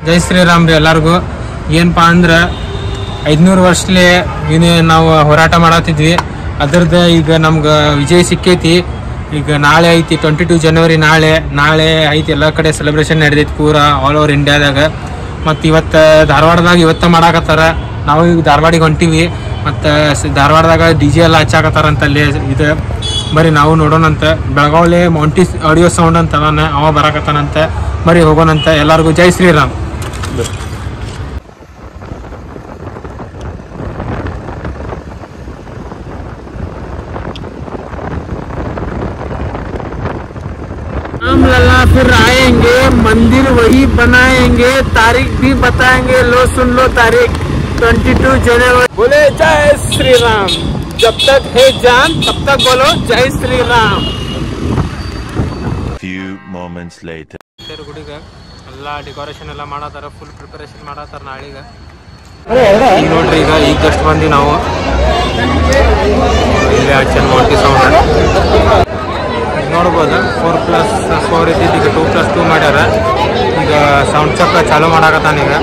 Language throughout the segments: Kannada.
ಜೈ ಶ್ರೀರಾಮ್ ರೀ ಎಲ್ಲರಿಗೂ. ಏನಪ್ಪಾ ಅಂದ್ರೆ 500 ವರ್ಷಲೇ ಏನೇ ನಾವು ಹೋರಾಟ ಮಾಡತ್ತಿದ್ವಿ, ಅದ್ರದ್ದು ಈಗ ನಮ್ಗೆ ವಿಜಯ ಸಿಕ್ಕೈತಿ. ಈಗ ನಾಳೆ ಐತಿ 22 ಜನವರಿ, ನಾಳೆ ಐತಿ. ಎಲ್ಲ ಕಡೆ ಸೆಲೆಬ್ರೇಷನ್ ನಡೆದೈತಿ ಪೂರಾ ಆಲ್ ಓವರ್ ಇಂಡಿಯಾದಾಗ. ಮತ್ತು ಇವತ್ತು ಧಾರವಾಡದಾಗ ಮಾಡಾಕತ್ತಾರ. ನಾವು ಈಗ ಧಾರವಾಡಿಗೆ ಹೊಂಟಿವಿ. ಮತ್ತು ಧಾರವಾಡದಾಗ DJ ಎಲ್ಲ ಹಚ್ಚಾಕತ್ತಾರಂತಲ್ಲಿ. ಇದು ಬರೀ ನಾವು ನೋಡೋಣಂತ. ಬೆಳಗಾವಲ್ಲಿ ಮೌಂಟಿ ಆಡಿಯೋ ಸೌಂಡ್ ಅಂತ ಅವ ಬರಾಕತ್ತಾನಂತ. ಬರೀ ಹೋಗೋಣಂತ. ಎಲ್ಲರಿಗೂ ಜೈ ಶ್ರೀರಾಮ್. राम लल्ला फिर आएंगे, मंदिर वही बनाएंगे, तारीख भी बताएंगे. लो सुन लो तारीख 22 जनवरी. बोले जय श्री राम. जब तक है जान तब तक बोलो जय Shri Ram. Few moments later. ಗುಡಿಗೆ ಎಲ್ಲ ಡೆಕೋರೇಷನ್ ಎಲ್ಲ ಮಾಡತ್ತಾರ, ಫುಲ್ ಪ್ರಿಪರೇಷನ್ ಮಾಡತ್ತಾರ ನಾಳೆಗೆ. ಈಗ ನೋಡ್ರಿ, ಈಗ ಜಸ್ಟ್ ಬಂದು ನಾವು ಇಲ್ಲಿ ಹಚ್ಚನ್ ಮೌಂಟಿ ಸೌಂಡ್ ನೋಡ್ಬೋದು. 4+4 ಇದ್ದಿದ್ದು ಈಗ 2+2 ಮಾಡ್ಯಾರ. ಈಗ ಸೌಂಡ್ ಚೆಕ್ ಚಾಲೂ ಮಾಡಾಕತ್ತಾನೀಗ.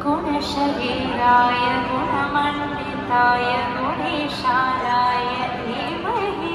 गुणशरीराय गुणमण्डिताय गुणेशानाय धीमहि.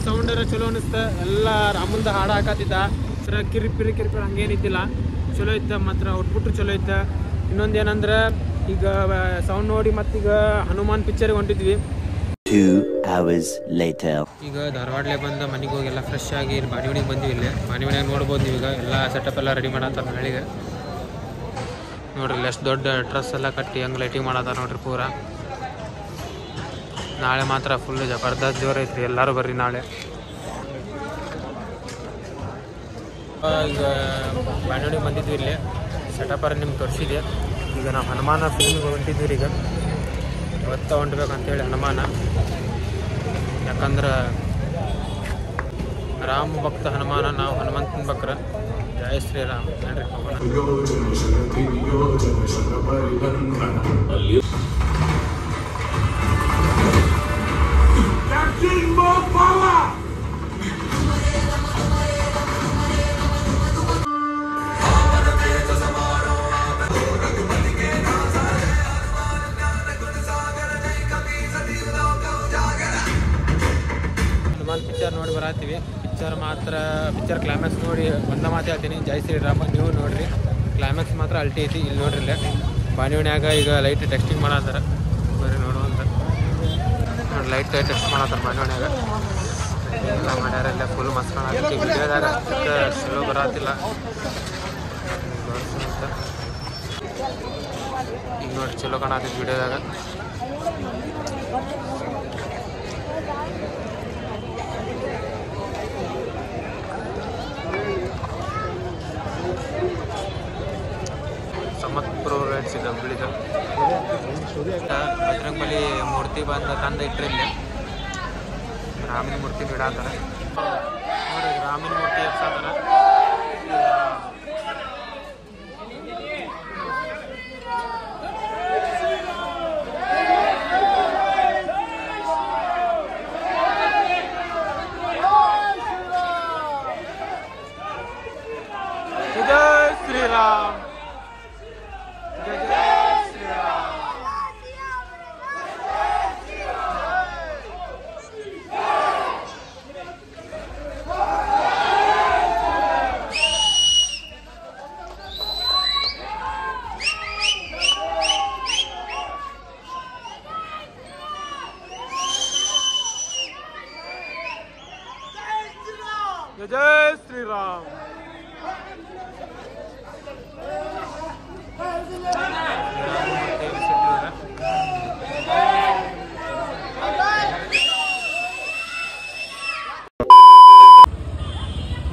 ಸೌಂಡ್ ಚಲೋ ಅನಿಸ್ತ. ಎಲ್ಲ ರಾಮಂದ ಹಾಡು ಹಾಕತ್ತಿದ್ದ ಸರ ಕಿರಿಪಿರಿ ಹಂಗೇನಿದ್ದಿಲ್ಲ, ಚಲೋ ಇತ್ತ. ಮಾತ್ರ ಔಟ್ಪುಟ್ ಚಲೋ ಇತ್ತ. ಇನ್ನೊಂದು ಏನಂದ್ರೆ ಈಗ ಸೌಂಡ್ ನೋಡಿ ಮತ್ತೀಗ ಹನುಮಾನ್ ಪಿಕ್ಚರ್ಗೆ ಹೊಂಟಿದ್ವಿ. 2 hours later. ಈಗ ಧಾರವಾಡಲೆ ಬಂದು ಮನೆಗೆ ಹೋಗಿ ಎಲ್ಲ ಫ್ರೆಶ್ ಆಗಿ ಇಲ್ಲಿ ಬಾಣಿವಣಿಗೆ ಬಂದಿವಿ. ಇಲ್ಲಿ ಬಾಣಿವಣಿಯಾಗ ನೋಡ್ಬೋದು ನೀವೀಗ ಎಲ್ಲ ಸೆಟಪ್ ಎಲ್ಲ ರೆಡಿ ಮಾಡತ್ತಾರ ನಾಳೆಗೆ. ನೋಡ್ರಿ ಇಲ್ಲಿ ಎಷ್ಟು ದೊಡ್ಡ ಡ್ರೆಸ್ ಎಲ್ಲ ಕಟ್ಟಿ ಹಂಗೆ ಲೈಟಿಂಗ್ ಮಾಡತ್ತಾರ ನೋಡ್ರಿ ಪೂರ. ನಾಳೆ ಮಾತ್ರ ಫುಲ್ ಜಬರ್ದಸ್ತ್ ಜೋರು ಐತ್ರಿ. ಎಲ್ಲರೂ ಬರ್ರಿ ನಾಳೆ. ಈಗ ಬಾಣಿವಣಿಗೆ ಬಂದಿದ್ವಿ. ಇಲ್ಲಿ ಸೆಟಪ್ಪರ ನಿಮ್ಗೆ ತೋರಿಸಿದೆ. ಈಗ ನಾವು ಹನುಮಾನ ಫಿಲ್ಮಿಗೆ ಹೊಂಟಿದ್ವಿ ಈಗ. ಇವತ್ತ ಹೊಂಟ್ಬೇಕಂತೇಳಿ ಹನುಮಾನ. ಯಾಕಂದ್ರೆ ರಾಮ ಭಕ್ತ ಹನುಮಾನ, ನಾವು ಹನುಮಂತನ ಭಕ್ತರ. ಜಯ ಶ್ರೀರಾಮ್. ನೋಡ್ರಿ ಪಿಕ್ಚರ್ ನೋಡಿ ಬರತ್ತೀವಿ. ಪಿಕ್ಚರ್ ಕ್ಲೈಮ್ಯಾಕ್ಸ್ ನೋಡಿ ಒಂದ ಮಾತು ಹೇಳ್ತೀನಿ, ಜೈ ಶ್ರೀರಾಮ. ನೀವು ನೋಡ್ರಿ, ಕ್ಲೈಮ್ಯಾಕ್ಸ್ ಮಾತ್ರ ಅಲ್ಟಿ ಐತಿ. ಇಲ್ಲಿ ನೋಡ್ರಿ ಇಲ್ಲೇ ಬಾಣಿವಣ್ಯಾಗ ಈಗ ಲೈಟ್ ಟೆಸ್ಟಿಂಗ್ ಮಾಡತ್ತಾರ. ಬರ್ರಿ ನೋಡುವಂತ. ನೋಡಿ ಲೈಟ್ ಟೆಸ್ಟ್ ಮಾಡತ್ತಾರ ಬಾಣಿವಣ್ಯಾಗ. ಎಲ್ಲ ಮಾಡ್ಯಾರ. ಇಲ್ಲ ಫುಲ್ ಮಸ್ತ್ ಕಾಣತ್ತೆ. ವಿಡಿಯೋದಾಗ ಚಲೋ ಬರತ್ತಿಲ್ಲ ಈಗ ನೋಡಿ ಚಲೋ ಕಾಣತ್ತೆ ವಿಡಿಯೋದಾಗ. ಸಮತ್ಪುರ ರೇಟ್ಸ್ ಇದೆ ಬಿಳಿದ. ಬಜರಂಗ ಬಲಿ ಮೂರ್ತಿ ತಂದು ಇಟ್ಟರಲ್ಲಿ ರಾಮನ ಮೂರ್ತಿ ಬಿಡಾತಾರ ನೋಡಿ. ರಾಮನ ಮೂರ್ತಿ ಎಪ್ಸಾತಾರ. ಜೈ ಶ್ರೀರಾಮ್. जय श्री राम.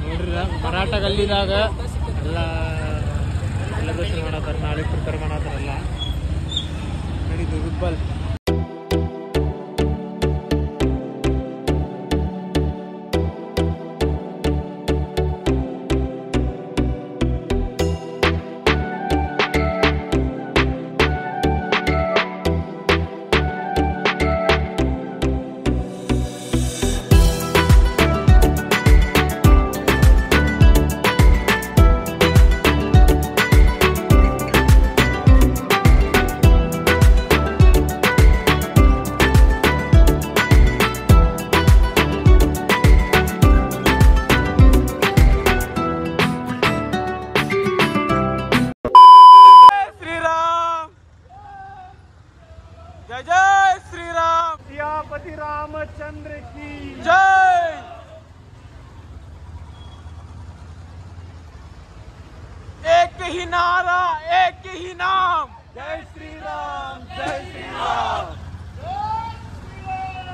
ನೋಡ್ರಿ ಮರಾಠ ಗಲ್ಲಿದಾಗ ಎಲ್ಲ ಸೆಲೆಬ್ರೇಷನ್ ಮಾಡತ್ತಾರ. ನಾಳೆ ಪ್ರಿಪೇರ್ ಮಾಡತ್ತಾರಲ್ಲ ನಡೀತು ಗುಬ್ಬಲ್. जय जय श्री राम. सियापति रामचंद्र की जय. एक ही नारा, एक ही नाम. जय श्री राम. जय श्री राम.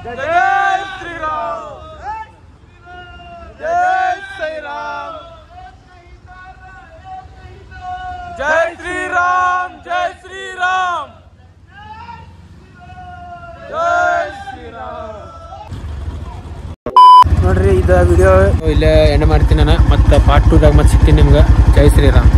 जय श्री राम. जय श्री राम. जय श्री राम. जय श्री राम. ನೋಡ್ರಿ ಇದು ವಿಡಿಯೋ ಇಲ್ಲೇ ಎಂಡ್ ಮಾಡ್ತೀನಿ ನಾನು. ಮತ್ತೆ ಪಾರ್ಟ್ 2ದಾಗ ಮತ್ತೆ ಸಿಗ್ತೀನಿ ನಿಮ್ಗೆ. ಜೈ ಶ್ರೀರಾಮ್.